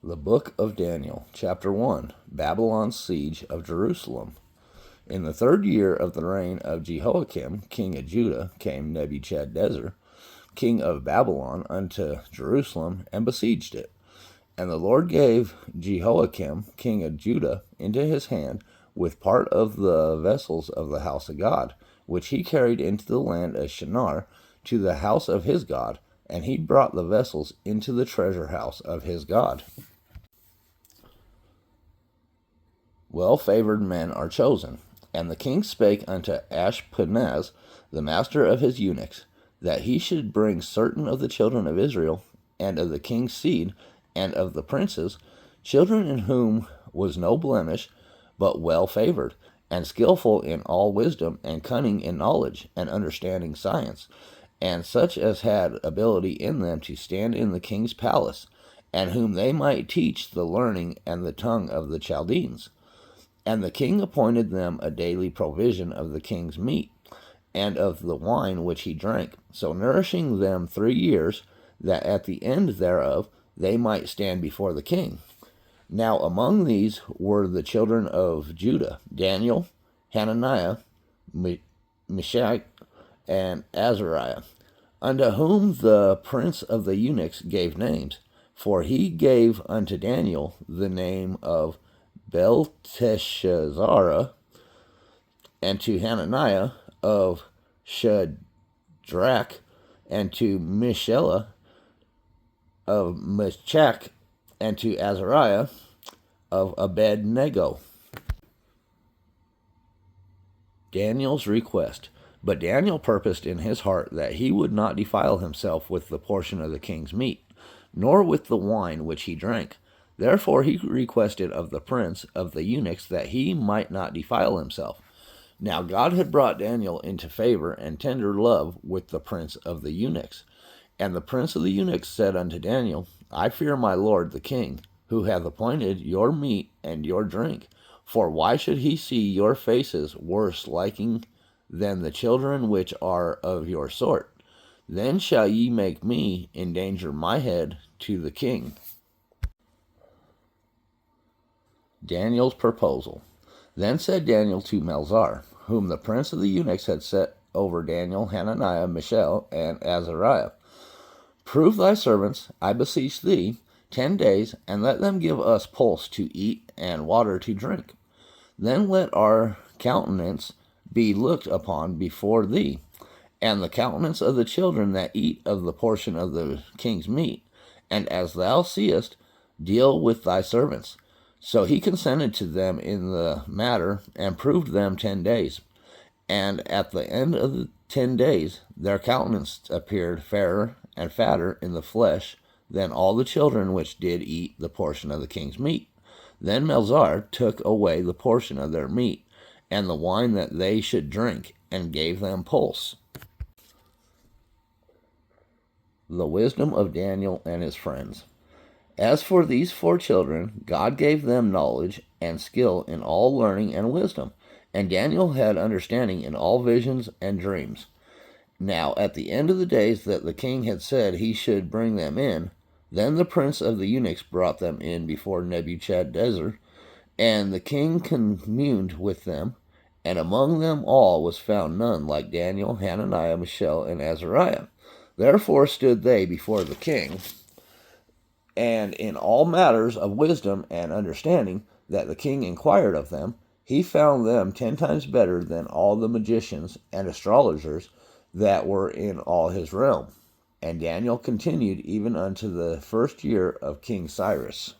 The Book of Daniel, Chapter 1, Babylon's Siege of Jerusalem. In the 3rd year of the reign of Jehoiakim, king of Judah, came Nebuchadnezzar, king of Babylon, unto Jerusalem, and besieged it. And the Lord gave Jehoiakim, king of Judah, into his hand, with part of the vessels of the house of God, which he carried into the land of Shinar, to the house of his God, and he brought the vessels into the treasure house of his God. Well-favored men are chosen. And the king spake unto Ashpenaz, the master of his eunuchs, that he should bring certain of the children of Israel, and of the king's seed, and of the princes, children in whom was no blemish, but well-favored, and skillful in all wisdom, and cunning in knowledge, and understanding science, and such as had ability in them to stand in the king's palace, and whom they might teach the learning and the tongue of the Chaldeans. And the king appointed them a daily provision of the king's meat, and of the wine which he drank, so nourishing them 3 years, that at the end thereof they might stand before the king. Now among these were the children of Judah, Daniel, Hananiah, Mishael, and Azariah, unto whom the prince of the eunuchs gave names, for he gave unto Daniel the name of Belteshazzar, and to Hananiah of Shadrach, and to Mishael of Meshach, and to Azariah of Abednego. Daniel's request. But Daniel purposed in his heart that he would not defile himself with the portion of the king's meat, nor with the wine which he drank. Therefore he requested of the prince of the eunuchs that he might not defile himself. Now God had brought Daniel into favor and tender love with the prince of the eunuchs. And the prince of the eunuchs said unto Daniel, I fear my lord the king, who hath appointed your meat and your drink. For why should he see your faces worse liking than the children which are of your sort? Then shall ye make me endanger my head to the king. Daniel's proposal. Then said Daniel to Melzar, whom the prince of the eunuchs had set over Daniel, Hananiah, Mishael, and Azariah, Prove thy servants, I beseech thee, 10 days, and let them give us pulse to eat and water to drink. Then let our countenance be looked upon before thee, and the countenance of the children that eat of the portion of the king's meat, and as thou seest, deal with thy servants. So he consented to them in the matter, and proved them 10 days. And at the end of the 10 days, their countenance appeared fairer and fatter in the flesh than all the children which did eat the portion of the king's meat. Then Melzar took away the portion of their meat, and the wine that they should drink, and gave them pulse. The wisdom of Daniel and his friends. As for these 4 children, God gave them knowledge and skill in all learning and wisdom, and Daniel had understanding in all visions and dreams. Now at the end of the days that the king had said he should bring them in, then the prince of the eunuchs brought them in before Nebuchadnezzar, and the king communed with them, and among them all was found none like Daniel, Hananiah, Mishael, and Azariah. Therefore stood they before the king, and in all matters of wisdom and understanding that the king inquired of them, he found them 10 times better than all the magicians and astrologers that were in all his realm. And Daniel continued even unto the 1st year of King Cyrus.